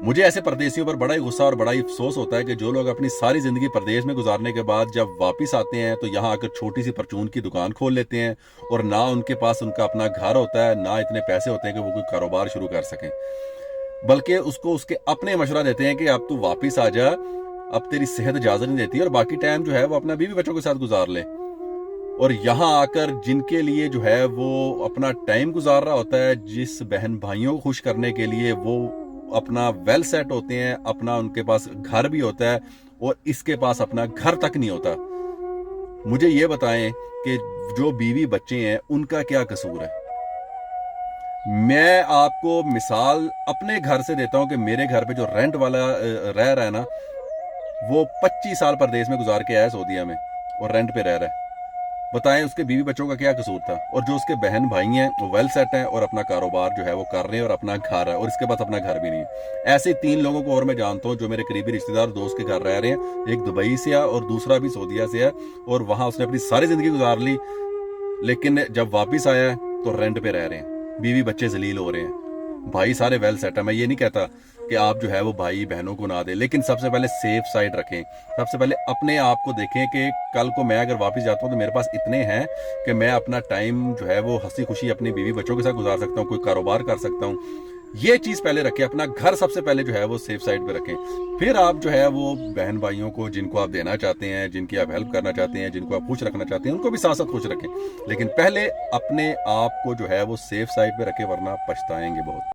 मुझे ऐसे परदेशियों पर बड़ा ही गुस्सा और बड़ा ही अफसोस होता है कि जो लोग अपनी सारी ज़िंदगी परदेश में गुजारने के बाद जब वापस आते हैं तो यहाँ आकर छोटी सी परचून की दुकान खोल लेते हैं, और ना उनके पास उनका अपना घर होता है, ना इतने पैसे होते हैं कि वो कोई कारोबार शुरू कर सकें, बल्कि उसको उसके अपने मशवरा देते हैं कि अब तू वापस आ जा, अब तेरी सेहत इजाज़त नहीं देती, और बाकी टाइम जो है वो अपना बीवी बच्चों के साथ गुजार ले। और यहाँ आकर जिनके लिए जो है वो अपना टाइम गुजार रहा होता है, जिस बहन भाइयों को खुश करने के लिए वो अपना वेल सेट होते हैं, अपना उनके पास घर भी होता है, और इसके पास अपना घर तक नहीं होता। मुझे ये बताएं कि जो बीवी बच्चे हैं उनका क्या कसूर है। मैं आपको मिसाल अपने घर से देता हूं कि मेरे घर पे जो रेंट वाला रह रहा है ना, वो 25 साल परदेश में गुजार के आया सऊदीया में, और रेंट पे रह रहा है। बताएं उसके बीवी बच्चों का क्या कसूर था। और जो उसके बहन भाई हैं वो वेल सेट हैं और अपना कारोबार जो है वो कर रहे हैं, और अपना घर है, और इसके पास अपना घर भी नहीं है। ऐसे 3 लोगों को और मैं जानता हूं जो मेरे करीबी रिश्तेदार दोस्त के घर रह रहे हैं। एक दुबई से है और दूसरा भी सऊदीया से है, और वहां उसने अपनी सारी जिंदगी गुजार ली, लेकिन जब वापिस आया है तो रेंट पे रह रहे हैं, बीवी बच्चे जलील हो रहे हैं। भाई सारे वेल सेट है। मैं ये नहीं कहता कि आप जो है वो भाई बहनों को ना दें, लेकिन सबसे पहले सेफ साइड रखें। सबसे पहले अपने आप को देखें कि कल को मैं अगर वापस जाता हूँ तो मेरे पास इतने हैं कि मैं अपना टाइम जो है वो हंसी खुशी अपनी बीवी बच्चों के साथ गुजार सकता हूँ, कोई कारोबार कर सकता हूँ। ये चीज़ पहले रखें, अपना घर सबसे पहले जो है वो सेफ साइड पे रखें। फिर आप जो है वो बहन भाइयों को जिनको आप देना चाहते हैं, जिनकी आप हेल्प करना चाहते हैं, जिनको आप खुश रखना चाहते हैं, उनको भी साथ साथ खुश रखें। लेकिन पहले अपने आप को जो है वो सेफ साइड पे रखें, वरना पछताएंगे बहुत।